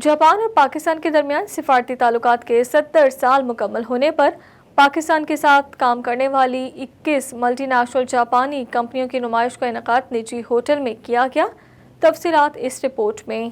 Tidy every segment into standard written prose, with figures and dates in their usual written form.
Japan اور پاکستان کے درمیان سفارتی تعلقات کے 70 سال مکمل ہونے پر پاکستان کے ساتھ کام کرنے والی 21 ملٹی نیشنل جاپانی کمپنیوں کی نمائش کا انعقاد نجی ہوٹل میں کیا گیا۔ تفصیلات اس رپورٹ میں۔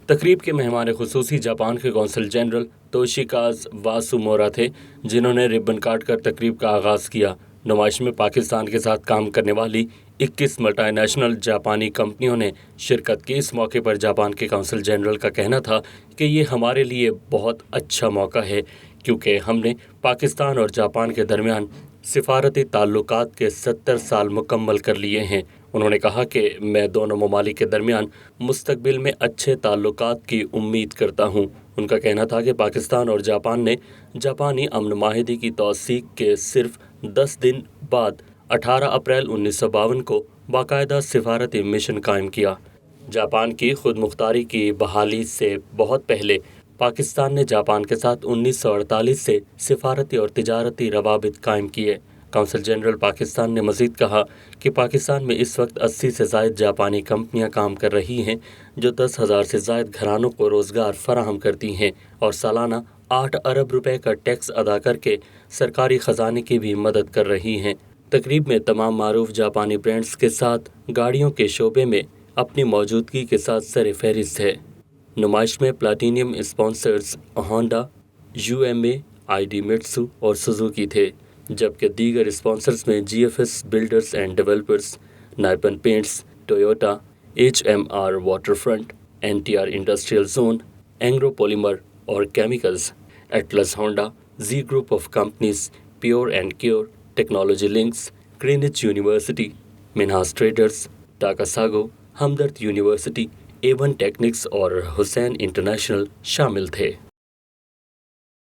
تقریب کے مہمان خصوصی جاپان کے قونصل جنرل توشیکاز واسومورا تھے، جنہوں نے ربن کاٹ کر تقریب کا آغاز کیا۔ نمائش میں پاکستان کے ساتھ کام کرنے والی 21 ملٹی نیشنل جاپانی کمپنیوں نے شرکت کی۔ اس موقع پر جاپان کے قونصل جنرل کا کہنا تھا کہ یہ ہمارے لیے بہت اچھا موقع ہے کیونکہ ہم نے پاکستان اور جاپان کے درمیان سفارتی تعلقات کے 70 سال مکمل کر لیے ہیں۔ انہوں نے کہا کہ میں دونوں ممالک کے درمیان مستقبل میں اچھے تعلقات کی امید کرتا ہوں۔ ان کا کہنا تھا کہ پاکستان اور جاپان نے جاپانی امن معاہدے کی توثیق کے صرف 10 دن بعد 18 اپریل 1952 کو باقاعدہ سفارتی مشن قائم کیا۔ جاپان کی خود مختاری کی بحالی سے بہت پہلے پاکستان نے جاپان کے ساتھ 1948 سے سفارتی اور تجارتی روابط قائم کیے۔ قونصل جنرل پاکستان نے مزید کہا کہ پاکستان میں اس وقت 80 سے زائد جاپانی کمپنیاں کام کر رہی ہیں جو 10,000 سے زائد گھرانوں کو روزگار فراہم کرتی ہیں اور سالانہ 8 ارب روپے کا ٹیکس ادا کر کے سرکاری خزانے کی بھی مدد کر رہی ہیں۔ تقریب میں تمام معروف جاپانی برانڈز کے ساتھ گاڑیوں کے شعبے میں اپنی موجودگی کے ساتھ سر فہرست ہے۔ نمائش میں platinum sponsors Honda, UMA، ID میٹسو اور سوزوکی تھے، جبکہ دیگر اسپانسرز میں GFS builders and developers, Nippon paints, Toyota, HMR water front, NTR industrial zone, Engro polymer اور کیمیکلز، ایٹلس ہونڈا، زی group of companies, pure and cure, technology links, Greenwich university, Minhas traders, Takasago, Hamdard university, A1 technics اور Hussain international شامل تھے۔